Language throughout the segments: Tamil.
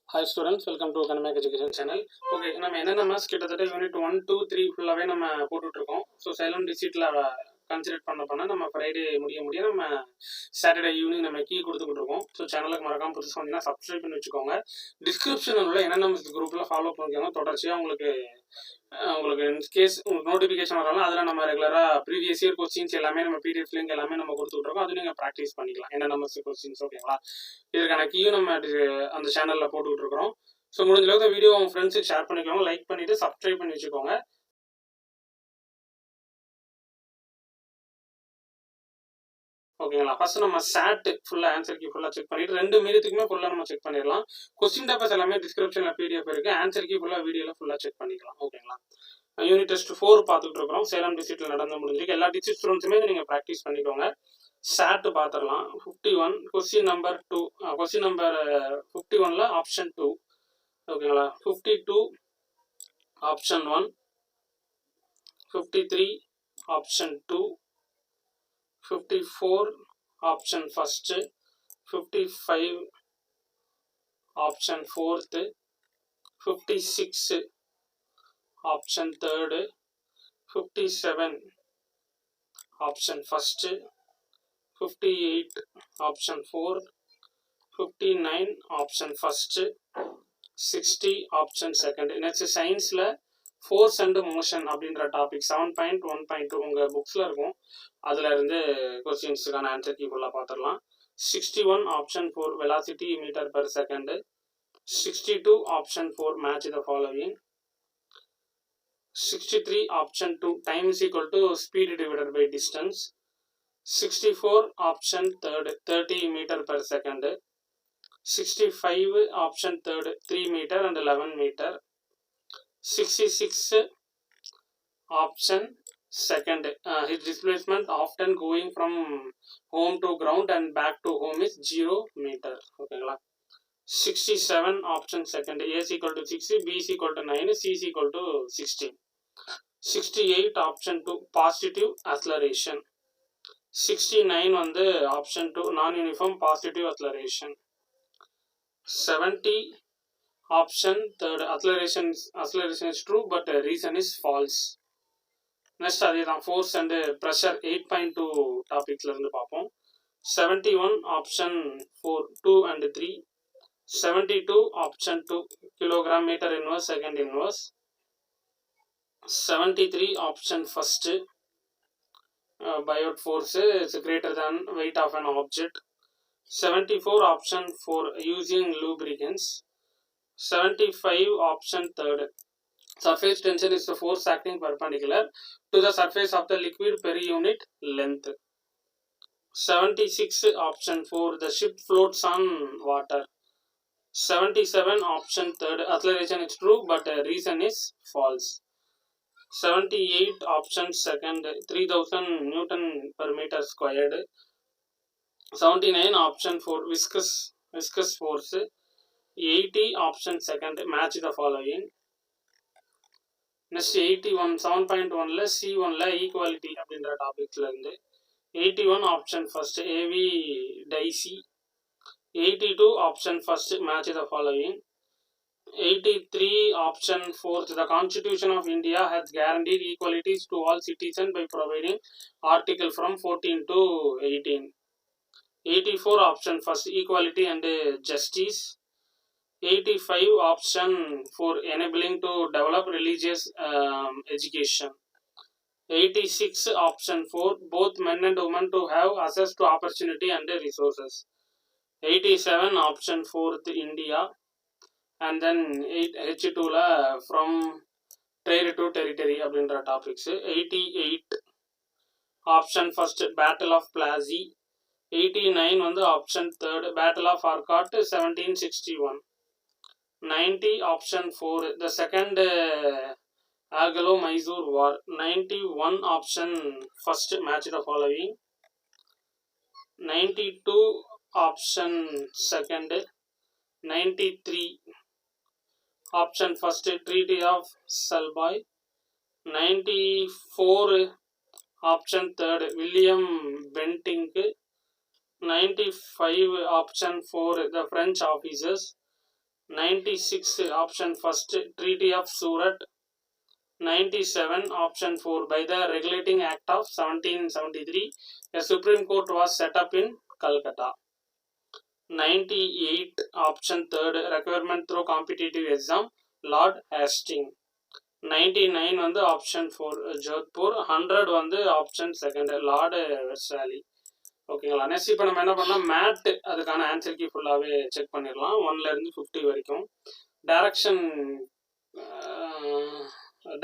Hi students, welcome to Academic Education channel. Okay, நம்ம என்னென்ன மேத்ஸ் கிட்டத்தட்ட யூனிட் 1 2 3 ஃபுல்லாவே நம்ம போட்டுட்டு இருக்கோம். ஸோ சைலண்ட் டிசிட்ல கன்சிடர் பண்ண நம்ம ஃப்ரைடே முடிய நம்ம சாட்டர்டே ஈவினிங் நம்ம கீ கொடுத்துக்கிட்டு இருக்கோம். ஸோ சேனலுக்கு மறக்காம புதுசாக வந்தீங்கன்னா சப்ஸ்கிரைப் பண்ணி வச்சுக்கோங்க. டிஸ்கிரிப்ஷனில் உள்ள என்னென்ன குரூப்ல ஃபாலோ பண்ணிக்கோங்க. தொடர்ச்சியாக உங்களுக்கு இன்கேஸ் உங்களுக்கு நோட்டிஃபிகேஷன் வராலும் அதில் நம்ம ரெகுலராக ப்ரீவியஸ் இயர் கொஸ்டின்ஸ் எல்லாமே நம்ம பிடிஎஃப் லிங்க் எல்லாமே நம்ம கொடுத்துட்டு இருக்கோம். அது நீங்கள் ப்ராக்டிஸ் பண்ணிக்கலாம். என்னென்ன கொஸ்டின்ஸ் ஓகேங்களா. இதற்கான கீயும் நம்ம அந்த சேனலில் போட்டுக்கிட்டு இருக்கிறோம். ஸோ முடிஞ்ச அளவுக்கு வீடியோ உங்கள் ஃப்ரெண்ட்ஸுக்கு ஷேர் பண்ணிக்கோங்க, லைக் பண்ணிவிட்டு சப்ஸ்கிரைப் பண்ணி வச்சுக்கோங்க. ஓகேங்களா. ஃபர்ஸ்ட் நம்ம சாட் ஃபுல்லாக ஆன்சர் கீ ஃபுல்லாக செக் பண்ணிட்டு 2 மீடியத்துக்குமே ஃபுல்லாக நம்ம செக் பண்ணிடலாம். கொஸ்டின் பேப்பர்ஸ் எல்லாமே டிஸ்கிரிப்ஷனில் பிடிஎஃப் இருக்குது. ஆன்சர் கீ ஃபுல்லாக வீடியோவில் ஃபுல்லாக செக் பண்ணிக்கலாம். ஓகேங்களா. யூனிட் டெஸ்ட் 4 பார்த்துட்டு இருக்கிறோம். சேலம் டிஸ்ட்ரிக்ட்ல நடந்து முடிஞ்சிருக்கு. எல்லா டிஸ்ட்ரிக்ட் ஸ்டூடெண்ட்ஸுமே நீங்கள் ப்ராக்டிஸ் பண்ணிக்கோங்க. சாட் பார்த்துடலாம். 51 கொஸ்டின் நம்பர் 2 கொஸ்டின் நம்பர் 51ல் ஆப்ஷன் 2 ஓகேங்களா. 52 option 1, 53 option 2, 54 option first, 55 option fourth, 56 option third, 57 option first, 58 option 4, 59 option first, 60 option second. Next சயின்ஸில் ஃபோர்ஸ் அண்ட் மோஷன் அப்படின்ற டாபிக் 7.1.2 உங்கள் புக்ஸில் இருக்கும். அதில் இருந்து கொஸ்டின்ஸுக்கான ஆன்சர் கீ ஃபுல்லாக பார்த்துடலாம். 61 option 4 velocity metre per second, 62 option 4 match the following, 63 option 2 time is equal to speed divided by distance, 64 option third 30 metre per second, 65 option third 3 metre and 11 metre, 66 option second his displacement often going from home to ground and back to home is 0 meter. ஓகேங்களா. 67 option second a is equal to 6, b is equal to 9, c is equal to 16. 68 option 2 positive acceleration. 69 வந்து option 2 non uniform positive acceleration. 70 option third acceleration is true but reason is false. Next அதே தான் ஃபோர்ஸ் அண்டு ப்ரெஷர் 8.2 டாபிக்ஸ்ல இருந்து பார்ப்போம். 71 option 4 2 and 3, 72 option 2 kilogram metre inverse second inverse, 73 option first buoyant force is greater than weight of an object, 74 option 4 using lubricants, 75 option third surface tension is the force acting perpendicular to the surface of the liquid per unit length. 76 option 4 the ship floats on water. 77 option third acceleration is true but reason is false. 78 option second 3000 Newton per meter squared. 79 option 4 viscous force. 80 option second match the following. Next 81 7.1ல C1ல ஈக்குவாலிட்டி அப்படின்ற டாபிக்ல இருந்து 81 ஆப்ஷன் ஃபர்ஸ்ட் ஏவி டைசி, 82 option first match the following, 83 option fourth the constitution of India has guaranteed equalities to all citizen by providing article from 14 to 18. 84 option first equality and justice. 85 option 4 enabling to develop religious education. 86 option 4 both men and women to have access to opportunity and resources. 87 option 4th India, and then 8 H2 la from trade to territory அப்படின்ற topics. 88 option first battle of Plassey. 89 வந்து option third battle of Arcot 1761. 90 option 4 the second Anglo-Mysore war. 91 option first match the following. 92 option second. 93 option first Treaty of Salbai. 94 option third William Bentinck. 95 option 4 the French officers. 96 option first Treaty of Surat. 97 option 4 by the Regulating Act of 1773 a Supreme Court was set up in Calcutta. 98 option 3rd requirement through competitive exam Lord Hastings. 99 வந்து ஆப்ஷன் 4 ஜோத்பூர். 100 வந்து ஆப்ஷன் 2 லார்டு வெர்சாலி. ஓகேங்களா. நெக்ஸ்ட் இப்போ நம்ம என்ன பண்ணலாம், மேட் அதுக்கான ஆன்சர் கீ ஃபுல்லாகவே செக் பண்ணிடலாம் 1லேருந்து 50 வரைக்கும்.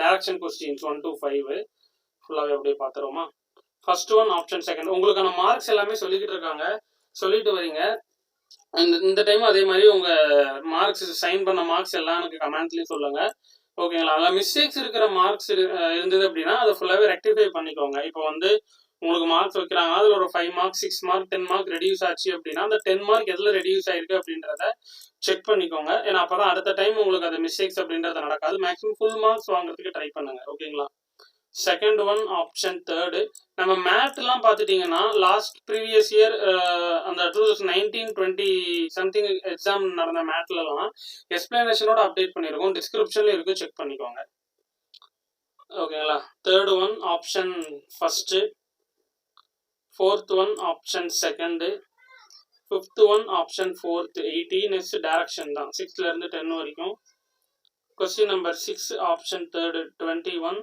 டைரக்ஷன் கொஸ்டின்ஸ் 1 to 5 ஃபுல்லாகவே அப்படியே பார்த்துருவோமா. First one option second. உங்களுக்கான மார்க்ஸ் எல்லாமே சொல்லிக்கிட்டு இருக்காங்க, சொல்லிட்டு வரீங்க. இந்த டைம் அதே மாதிரி உங்கள் மார்க்ஸ் சைன் பண்ண மார்க்ஸ் எல்லாம் எனக்கு கமெண்ட்லேயும் சொல்லுங்கள். ஓகேங்களா. அதில் மிஸ்டேக்ஸ் இருக்கிற மார்க்ஸ் இருந்தது அப்படின்னா அதை ஃபுல்லாகவே ரெக்டிஃபை பண்ணிக்கோங்க. இப்போ வந்து உங்களுக்கு மார்க்ஸ் வைக்கிறாங்க, அதில் ஒரு 5 மார்க் 6 மார்க் 10 மார்க் ரெடியூஸ் ஆச்சு அப்படின்னா அந்த 10 மார்க் எதில் ரெடியூஸ் ஆயிருக்கு அப்படின்றத செக் பண்ணிக்கோங்க. ஏன்னா அப்போ தான் அடுத்த டைம் உங்களுக்கு அது மிஸ்டேக்ஸ் அப்படின்றது நடக்காது. மேக்ஸிமம் ஃபுல் மார்க்ஸ் வாங்குறதுக்கு ட்ரை பண்ணுங்க. ஓகேங்களா. Second one option 3rd. நம்ம மேட்லாம் பார்த்துட்டிங்கன்னா லாஸ்ட் ப்ரீவியஸ் இயர் அந்த 2019-20 சம்திங் எக்ஸாம் நடந்த மேட்லலாம் எக்ஸ்பிளனேஷனோட அப்டேட் பண்ணியிருக்கோம், டிஸ்கிரிப்ஷன்ல இருக்குது, செக் பண்ணிக்கோங்க. ஓகேங்களா. Third one option first. Fourth one option second. Fifth one option fourth. 80 next direction தான் 6லேருந்து 10 வரைக்கும். Question number 6 option 3rd 21.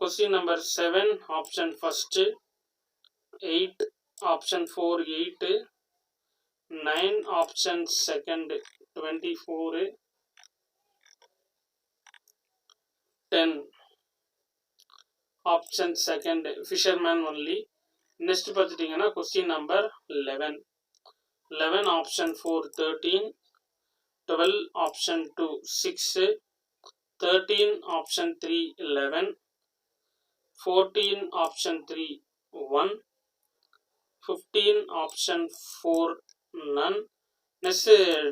Question number 7 option first 8 option 4 8 9 option second 24 10 option second fisherman only. Next பார்த்துட்டீங்கன்னா question number 11 option 4 13 12 option 2 6 13 option 3 11 14 option 3 1 15 option 4 none. Next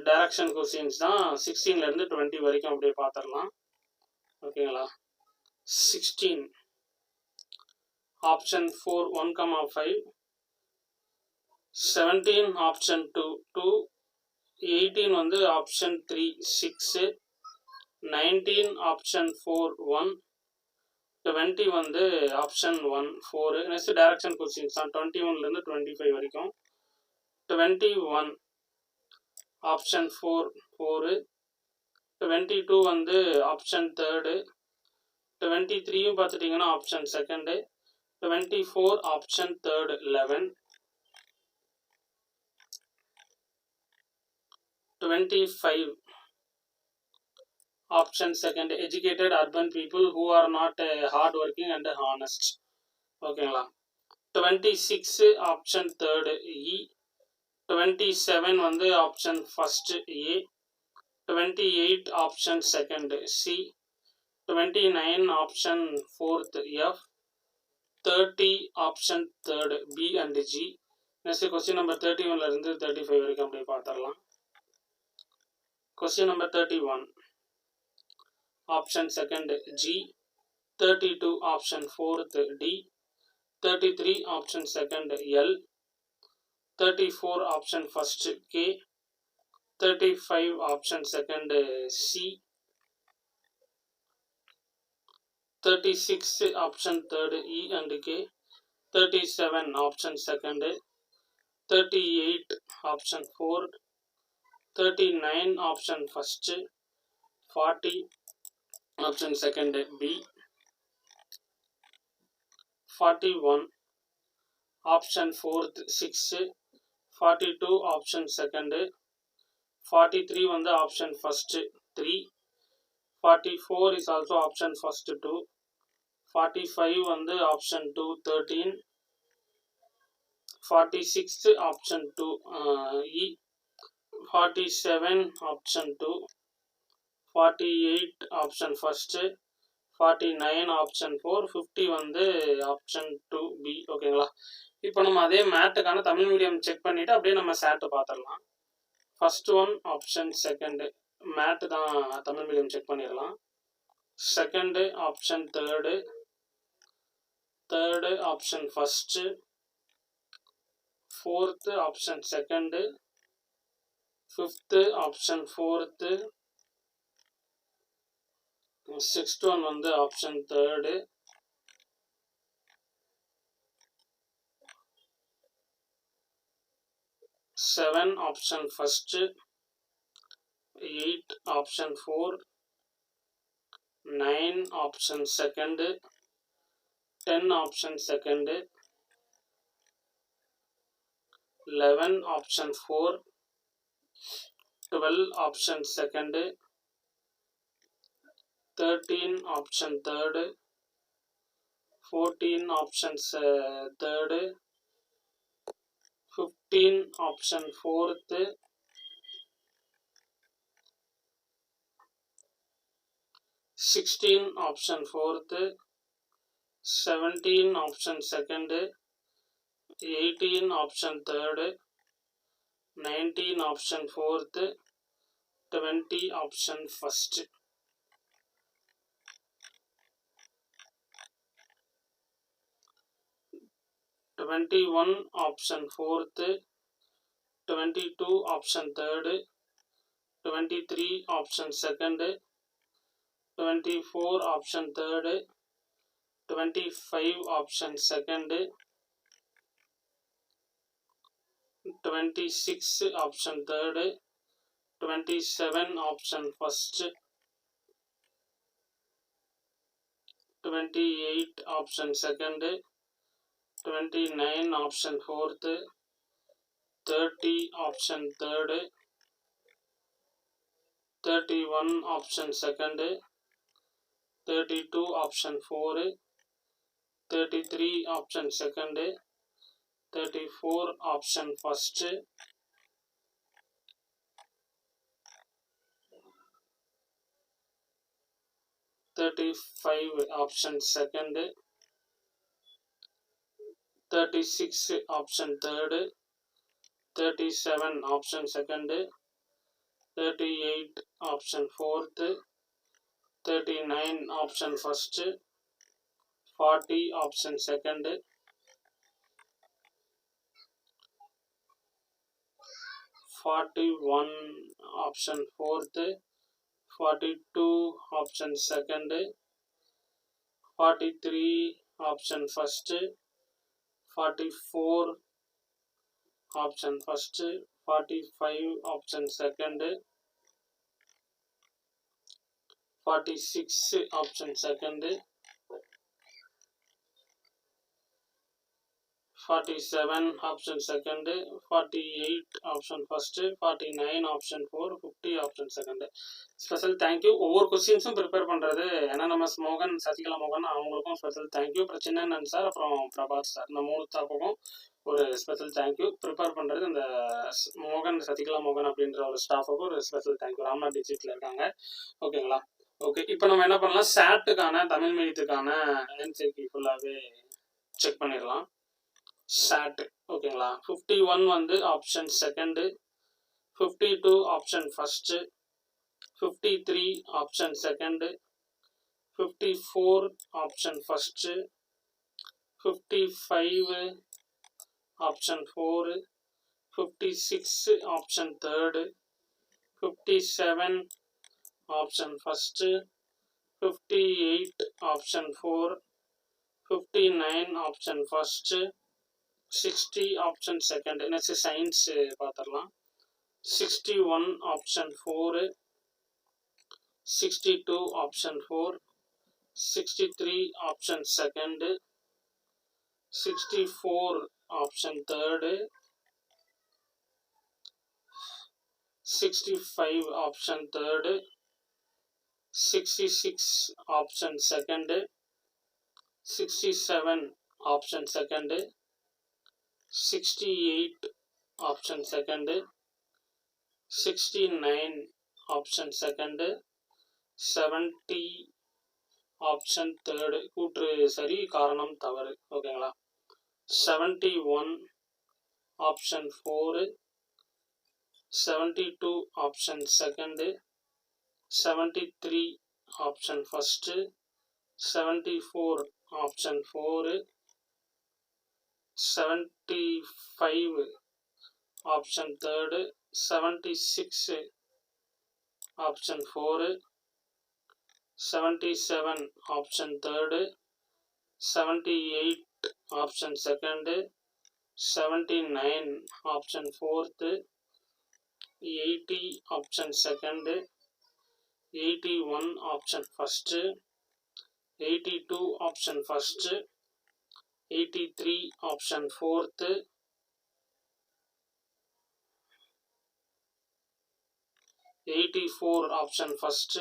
direction questions தான் 16லேருந்து 20 வரைக்கும் அப்படியே பார்த்துடலாம். ஓகேங்களா. 16 ஆப்ஷன் 4 1,5 17 ஆப்ஷன் 2 2 18 வந்து ஆப்ஷன் 3 6 19 ஆப்ஷன் 4 1 20 வந்து ஆப்ஷன் 1 4. நெக்ஸ்ட் டைரக்ஷன் கொஸ்டின்ஸ் தான் 21லேருந்து 25 வரைக்கும். 21 ஆப்ஷன் 4 4 22 வந்து ஆப்ஷன் 3rd 23யும் பார்த்துட்டிங்கன்னா option second 24 option 3rd 11 25 option second educated urban people who are not hard working and honest. ஓகேங்களா. 26 option 3rd E. 27 வந்து option first A. 28 option second C. 29 option 4th F. 30 option 3rd B and G. Next question number 31லேருந்து 35 வரைக்கும் அப்படியே பார்த்துடலாம். Question number 31 option second G. 32 option 4th D. 33 option second L. 34 option first K. 35 option second C. 36 option 3rd E and K. 37 option second. 38 option 4. 39 option first. 40 option second B. 41 option 4th 6. 42 option second. 43 வந்து option first 3. 44 is also option first 2. 45 வந்து option 2 13. 46 option 2 E. 47 option 2. 48 option first. 49 option 4. 50 வந்து option 2 B. ஓகேங்களா. இப்போ நம்ம அதே மேட்டுக்கான தமிழ் மீடியம் செக் பண்ணிவிட்டு அப்படியே நம்ம சேட்டு பார்த்துடலாம். ஃபர்ஸ்ட் ஒன் ஆப்ஷன் செகண்டு மேட்டு தான் தமிழ் மீடியம் செக் பண்ணிடலாம். Second option third option first, fourth option second, fifth option fourth, sixth one வந்து option third, 7 option first, 8 option 4, 9 option second, 10 option second, 11 option 4, 12 option second, 13 option third, 14 options third, 15 option fourth, 16 option fourth, 17 option second, 18 option third, 19 option fourth, 20 option first. 21 option fourth, 22 option third, 23 option second, 24 option third, 25 option second, 26 option third, 27 option first, 28 option second, 29 option fourth, 30 option third, 31 option second, 32 option 4, 33 option second, 34 option first, 35 option second, 36 option third, 37 option second, 38 option fourth, 39 option first, 40 option second, 41 option fourth, 42 option second, 43 option first, 44 option first, 45 option second, 46 option second, 47 option second, 48 option first, 49 option 4, 50 option second. Special thank you. ஒவ்வொரு கொஸ்டின்ஸும் ப்ரிப்பேர் பண்ணுறது என்என்எம்எஸ் மோகன், சசிகலா மோகன் அவங்களுக்கும் ஸ்பெஷல் தேங்க்யூ. அப்புறம் சின்னண்ணன் சார், அப்புறம் பிரபாத் சார், இந்த 3 ஸ்டாஃபுக்கும் ஒரு ஸ்பெஷல் தேங்க்யூ. ப்ரிப்பேர் பண்ணுறது இந்த மோகன், சசிகலா மோகன் அப்படின்ற ஒரு ஸ்டாஃபுக்கும் ஒரு ஸ்பெஷல் தேங்க்யூ. ராம்நாத் டிஜிட்டில் இருக்காங்க. ஓகேங்களா? ஓகே, இப்போ நம்ம என்ன பண்ணலாம், சாட்டுக்கான தமிழ் மீடியத்துக்கான என்சிபி ஃபுல்லாகவே செக் பண்ணிடலாம். சாட் ஓகேங்களா? 51 வந்து option second, 52 option first, 53 option second, 54 option first, 55 option 4, 56 option third, 57 option first, 58 option 4, 59 option first, 60 option second. Next science பார்த்துடலாம். 61 option 4, 62 option 4, 63 option second, 64 option third, 65 option third, 66 option second, 67 option second, 68 option second, 69 option second, 70 option third. கூற்று சரி, காரணம் தவறு. ஓகேங்களா? 71 option 4, 72 option second, 73 option first, 74 option 4, 75 option third, 76 option 4, 77 option 3rd, 78 option 2nd, 79 option 4th, 80 option 2nd, 81 option 1st, 82 option 1st, 83 option 4th, 84 option 1st,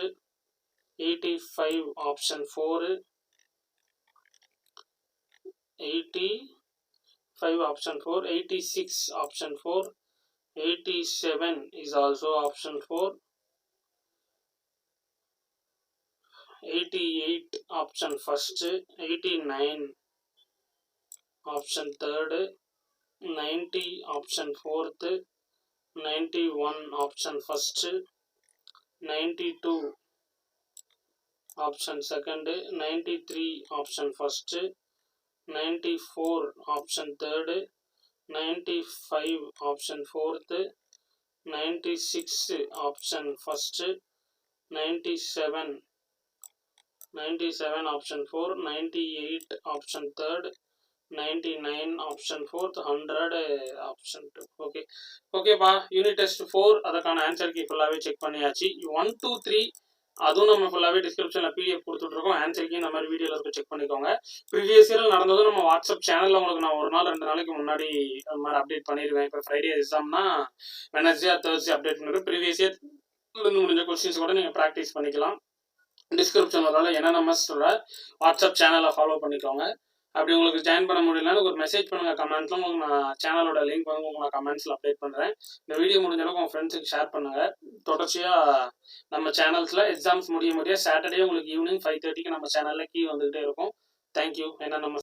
85 option 4, 85 option 4, 86 option 4, 87 is also option 4, 88 option 1st, 89 option 3rd, 90 option 4th, 91 option 1st, 92 option 2nd, 93 option 1st, 94 option 3rd, 95 option 4th, 96 option 1st, 97 option 4, 98 option 3rd, 99 option 4th, 100 option 2. Okay ஓகேப்பா. யூனிட் டெஸ்ட் 4 அதுக்கான ஆன்சர் கீ ஃபுல்லாகவே செக் பண்ணியாச்சு. 1 2 3 அதுவும் நம்ம ஃபுல்லாகவே டிஸ்கிரிப்ஷனில் பிடிஎஃப் கொடுத்துட்ருக்கோம். ஆன்சர் கீ இந்த மாதிரி வீடியோவில் இருக்க செக் பண்ணிக்கோங்க. ப்ரீவியஸ் இயரில் நடந்ததும் நம்ம வாட்ஸ்அப் சேனலில் உங்களுக்கு நான் 1 நாள் 2 நாளைக்கு முன்னாடி அந்த மாதிரி அப்டேட் பண்ணிடுவேன். இப்போ ஃப்ரைடே எக்ஸாம்னா வெனஸ்டே ஆர் தேர்ஸ்டே அப்டேட் பண்ணிடுவேன். ப்ரீவியஸ் இயர்லேருந்து முடிஞ்ச கொஸ்டின்ஸ் கூட நீங்கள் ப்ராக்டிஸ் பண்ணிக்கலாம். டிஸ்கிரிப்ஷனில் என்என்எம்எஸோட வாட்ஸ்அப் சேனலை ஃபாலோ பண்ணிக்கோங்க. அப்படி உங்களுக்கு ஜாயின் பண்ண முடியலன்னா ஒரு மெசேஜ் பண்ணுங்கள் கமெண்ட்ஸில். உங்களுக்கு நான் சேனலோட லிங்க் வந்து உங்களுக்கு நான் கமெண்ட்ஸில் அப்டேட் பண்ணுறேன். இந்த வீடியோ முடிஞ்ச அளவுக்கு உங்கள் ஃப்ரெண்ட்ஸுக்கு ஷேர் பண்ணுங்கள். தொடர்ச்சியாக நம்ம சேனல்ஸில் எக்ஸாம்ஸ் முடிய சாட்டர்டே உங்களுக்கு ஈவினிங் 5:30க்கு நம்ம சேனலில் கீ வந்துகிட்டே இருக்கும். தேங்க்யூ. என்ன நம்ம